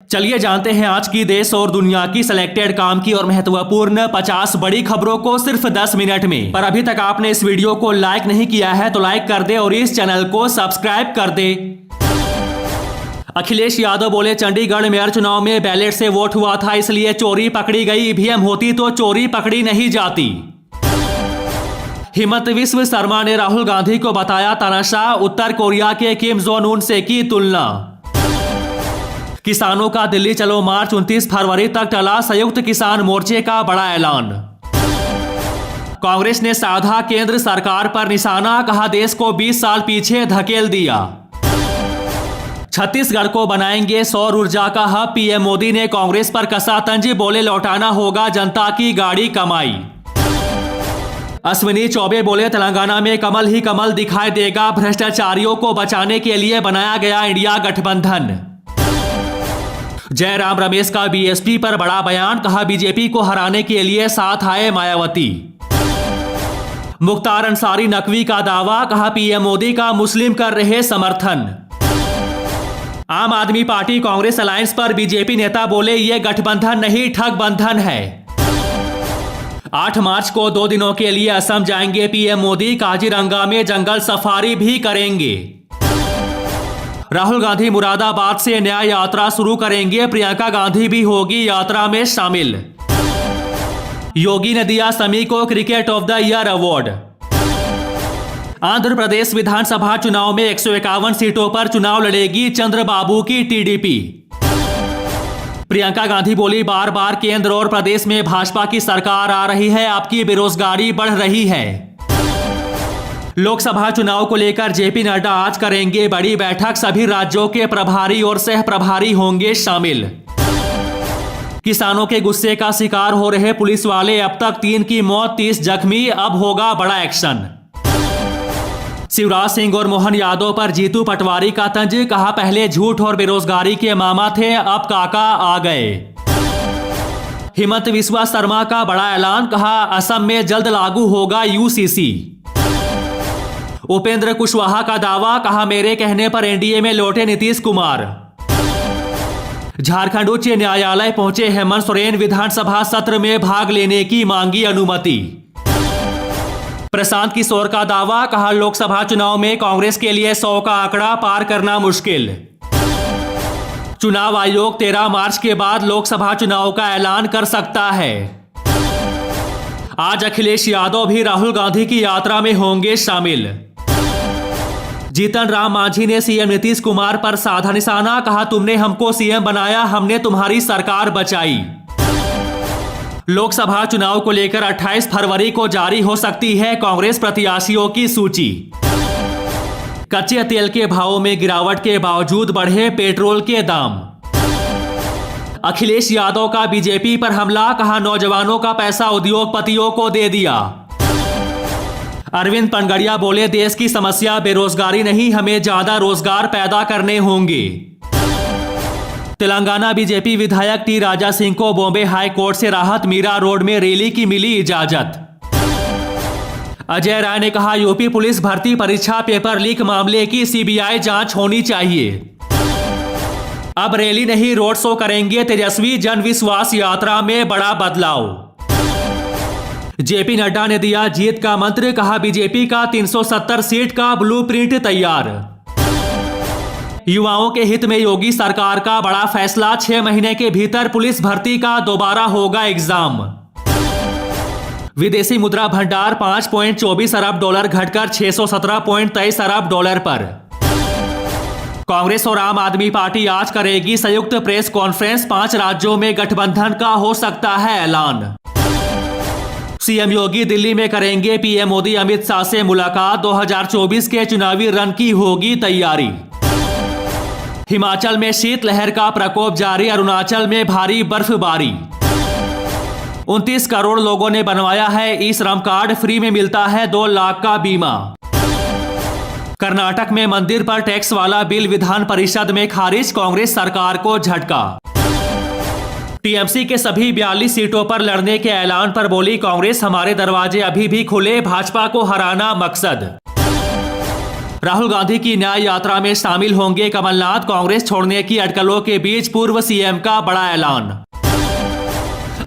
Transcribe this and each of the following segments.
चलिए जानते हैं आज की देश और दुनिया की सिलेक्टेड काम की और महत्वपूर्ण 50 बड़ी खबरों को सिर्फ 10 मिनट में। पर अभी तक आपने इस वीडियो को लाइक नहीं किया है तो लाइक कर दे और इस चैनल को सब्सक्राइब कर दे। अखिलेश यादव बोले, चंडीगढ़ मेयर चुनाव में बैलेट से वोट हुआ था इसलिए चोरी पकड़ी गई, ईवीएम होती तो चोरी पकड़ी नहीं जाती। हिमंत विश्व शर्मा ने राहुल गांधी को बताया तानाशाह, उत्तर कोरिया के किम जोंग उन से की तुलना। किसानों का दिल्ली चलो मार्च 29 फरवरी तक टला, संयुक्त किसान मोर्चे का बड़ा ऐलान। कांग्रेस ने साधा केंद्र सरकार पर निशाना, कहा देश को 20 साल पीछे धकेल दिया। छत्तीसगढ़ को बनाएंगे सौर ऊर्जा का हब, पीएम मोदी ने कांग्रेस पर कसा तंज, बोले लौटाना होगा जनता की गाड़ी कमाई। अश्विनी चौबे बोले, तेलंगाना में कमल ही कमल दिखाई देगा, भ्रष्टाचारियों को बचाने के लिए बनाया गया इंडिया गठबंधन। जयराम रमेश का बीएसपी पर बड़ा बयान, कहा बीजेपी को हराने के लिए साथ आए मायावती। मुख्तार अंसारी नकवी का दावा, कहा पीएम मोदी का मुस्लिम कर रहे समर्थन। आम आदमी पार्टी कांग्रेस अलायंस पर बीजेपी नेता बोले, ये गठबंधन नहीं ठग बंधन है। 8 मार्च को 2 दिनों के लिए असम जाएंगे पीएम मोदी, काजीरंगा में जंगल सफारी भी करेंगे। राहुल गांधी मुरादाबाद से न्याय यात्रा शुरू करेंगे, प्रियंका गांधी भी होगी यात्रा में शामिल। योगी ने दिया समी को cricket of the year award. Andhra Pradesh विधानसभा चुनाव में 151 सीटों पर चुनाव लड़ेगी चंद्रबाबू की टीडीपी। प्रियंका गांधी बोली, बार बार केंद्र और प्रदेश में भाजपा की सरकार आ रही है, आपकी बेरोजगारी बढ़ रही है। लोकसभा चुनाव को लेकर जेपी नड्डा आज करेंगे बड़ी बैठक, सभी राज्यों के प्रभारी और सह प्रभारी होंगे शामिल। किसानों के गुस्से का शिकार हो रहे पुलिस वाले, अब तक 3 की मौत 30 जख्मी, अब होगा बड़ा एक्शन। शिवराज सिंह और मोहन यादव पर जीतू पटवारी का तंज, कहा पहले झूठ और बेरोजगारी के मामा थे, अब काका आ गए। हिमंत विश्व शर्मा का बड़ा ऐलान, कहा असम में जल्द लागू होगा यूसीसी। उपेंद्र कुशवाहा का दावा, कहा मेरे कहने पर एनडीए में लौटे नीतीश कुमार। झारखंड उच्च न्यायालय पहुंचे हेमंत सोरेन, विधानसभा सत्र में भाग लेने की मांगी अनुमति। प्रशांत किशोर का दावा, कहा लोकसभा चुनाव में कांग्रेस के लिए 100 का आंकड़ा पार करना मुश्किल। चुनाव आयोग 13 मार्च के बाद लोकसभा चुनाव का ऐलान कर सकता है। आज अखिलेश यादव भी राहुल गांधी की यात्रा में होंगे शामिल। जीतन राम मांझी ने सीएम नीतीश कुमार पर साधा निशाना, कहा तुमने हमको सीएम बनाया, हमने तुम्हारी सरकार बचाई। लोकसभा चुनाव को लेकर 28 फरवरी को जारी हो सकती है कांग्रेस प्रत्याशियों की सूची। कच्चे तेल के भावों में गिरावट के बावजूद बढ़े पेट्रोल के दाम। अखिलेश यादव का बीजेपी पर हमला, कहा नौजवानों का पैसा उद्योगपतियों को दे दिया। अरविंद पनगड़िया बोले, देश की समस्या बेरोजगारी नहीं, हमें ज्यादा रोजगार पैदा करने होंगे। तेलंगाना बीजेपी विधायक टी राजा सिंह को बॉम्बे हाई कोर्ट से राहत, मीरा रोड में रैली की मिली इजाजत। अजय राय ने कहा यूपी पुलिस भर्ती परीक्षा पेपर लीक मामले की सीबीआई जांच होनी चाहिए। अब रैली नहीं रोड शो करेंगे तेजस्वी, जन विश्वास यात्रा में बड़ा बदलाव। जेपी नड्डा ने दिया जीत का मंत्र, कहा बीजेपी का 370 सीट का ब्लूप्रिंट तैयार। युवाओं के हित में योगी सरकार का बड़ा फैसला, 6 महीने के भीतर पुलिस भर्ती का दोबारा होगा एग्जाम। विदेशी मुद्रा भंडार 5.24 अरब डॉलर घटकर 617.23 अरब डॉलर पर। कांग्रेस और आम आदमी पार्टी आज करेगी संयुक्त प्रेस कॉन्फ्रेंस, 5 राज्यों में गठबंधन का हो सकता है ऐलान। सीएम योगी दिल्ली में करेंगे पीएम मोदी अमित शाह से मुलाकात, 2024 के चुनावी रन की होगी तैयारी। हिमाचल में शीतलहर का प्रकोप जारी, अरुणाचल में भारी बर्फबारी। 29 करोड़ लोगों ने बनवाया है ई श्रम कार्ड, फ्री में मिलता है 2 लाख का बीमा। कर्नाटक में मंदिर पर टैक्स वाला बिल विधान परिषद में खारिज, कांग्रेस सरकार को झटका। टीएमसी के सभी 42 सीटों पर लड़ने के ऐलान पर बोली कांग्रेस, हमारे दरवाजे अभी भी खुले, भाजपा को हराना मकसद। राहुल गांधी की न्याय यात्रा में शामिल होंगे कमलनाथ, कांग्रेस छोड़ने की अटकलों के बीच पूर्व सीएम का बड़ा ऐलान।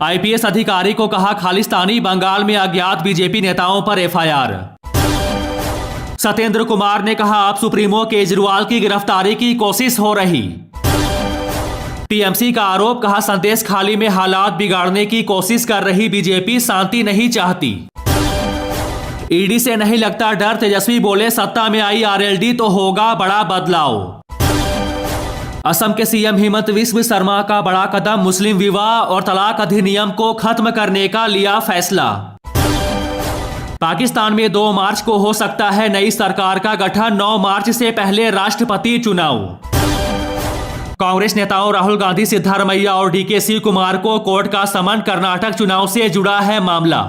आईपीएस अधिकारी को कहा खालिस्तानी, बंगाल में अज्ञात बीजेपी नेताओं पर एफआईआर। सत्येंद्र कुमार ने कहा अब सुप्रीमो केजरीवाल की गिरफ्तारी की कोशिश हो रही। टीएमसी का आरोप, कहा संदेश खाली में हालात बिगाड़ने की कोशिश कर रही बीजेपी, शांति नहीं चाहती। ईडी से नहीं लगता डर, तेजस्वी बोले सत्ता में आई आरएलडी तो होगा बड़ा बदलाव। असम के सीएम हिमंत विश्व शर्मा का बड़ा कदम, मुस्लिम विवाह और तलाक अधिनियम को खत्म करने का लिया फैसला। पाकिस्तान में 2 मार्च को हो सकता है नई सरकार का गठन, 9 मार्च से पहले राष्ट्रपति चुनाव। कांग्रेस नेताओं राहुल गांधी, सिद्धारमैया और डीके शिव कुमार को कोर्ट का समन, कर्नाटक चुनाव से जुड़ा है मामला।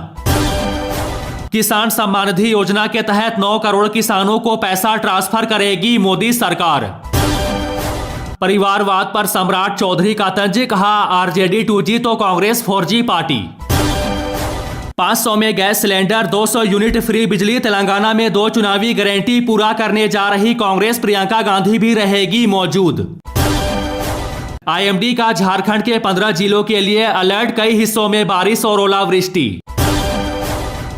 किसान सम्मान निधि योजना के तहत 9 करोड़ किसानों को पैसा ट्रांसफर करेगी मोदी सरकार। परिवारवाद पर सम्राट चौधरी का तंज, कहा आरजेडी 2G तो कांग्रेस 4G पार्टी। 500 में गैस सिलेंडर, 200 यूनिट फ्री बिजली, तेलंगाना में 2 चुनावी गारंटी पूरा करने जा रही कांग्रेस, प्रियंका गांधी भी रहेगी मौजूद। आईएमडी का झारखंड के 15 जिलों के लिए अलर्ट, कई हिस्सों में बारिश और ओलावृष्टि।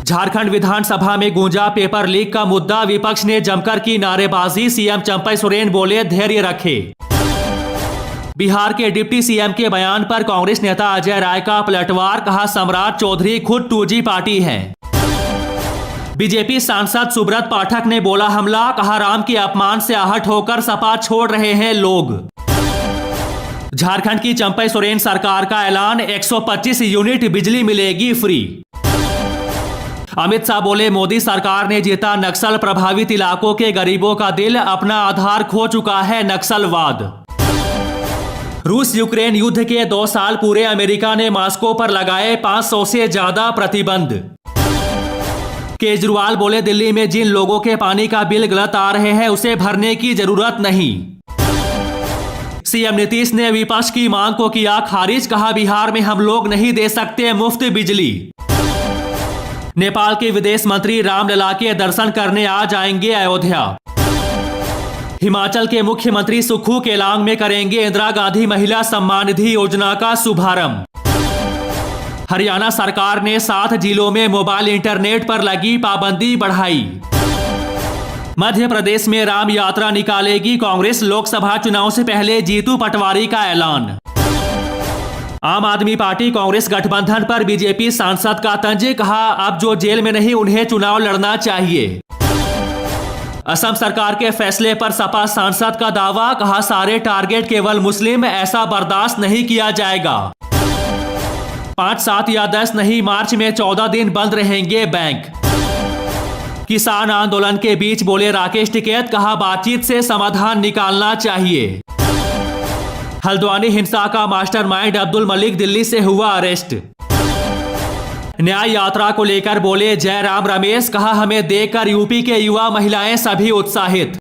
झारखंड विधानसभा में गूंजा पेपर लीक का मुद्दा, विपक्ष ने जमकर की नारेबाजी, सीएम चंपई सोरेन बोले धैर्य रखे। बिहार के डिप्टी सीएम के बयान पर कांग्रेस नेता अजय राय का पलटवार, कहा सम्राट चौधरी खुद 2G पार्टी है। बीजेपी सांसद सुब्रत पाठक ने बोला हमला, कहा राम के अपमान से आहत होकर सपा छोड़ रहे हैं लोग। झारखंड की चंपई सोरेन सरकार का ऐलान, 125 यूनिट बिजली मिलेगी फ्री। अमित शाह बोले मोदी सरकार ने जीता नक्सल प्रभावित इलाकों के गरीबों का दिल, अपना आधार खो चुका है नक्सलवाद। रूस यूक्रेन युद्ध के 2 साल पूरे, अमेरिका ने मॉस्को पर लगाए 500 से ज्यादा प्रतिबंध। केजरीवाल बोले दिल्ली में जिन लोगों के पानी का बिल गलत आ रहे हैं उसे भरने की जरूरत नहीं। सीएम नीतीश ने विपक्ष की मांग को किया खारिज, कहा बिहार में हम लोग नहीं दे सकते मुफ्त बिजली। नेपाल के विदेश मंत्री रामलला के दर्शन करने आ जाएंगे अयोध्या। हिमाचल के मुख्यमंत्री सुखू केलांग में करेंगे इंदिरा गांधी महिला सम्मान निधि योजना का शुभारंभ। हरियाणा सरकार ने 7 जिलों में मोबाइल इंटरनेट पर लगी पाबंदी बढ़ाई। मध्य प्रदेश में राम यात्रा निकालेगी कांग्रेस, लोकसभा चुनाव से पहले जीतू पटवारी का ऐलान। आम आदमी पार्टी कांग्रेस गठबंधन पर बीजेपी सांसद का तंज, कहा अब जो जेल में नहीं उन्हें चुनाव लड़ना चाहिए। असम सरकार के फैसले पर सपा सांसद का दावा, कहा सारे टारगेट केवल मुस्लिम, ऐसा बर्दाश्त नहीं किया जाएगा। 5, 7 या 10 नहीं, मार्च में 14 दिन बंद रहेंगे बैंक। किसान आंदोलन के बीच बोले राकेश टिकैत, कहा बातचीत से समाधान निकालना चाहिए। हल्द्वानी हिंसा का मास्टरमाइंड अब्दुल मलिक दिल्ली से हुआ अरेस्ट। न्याय यात्रा को लेकर बोले जयराम रमेश, कहा हमें देखकर यूपी के युवा महिलाएं सभी उत्साहित।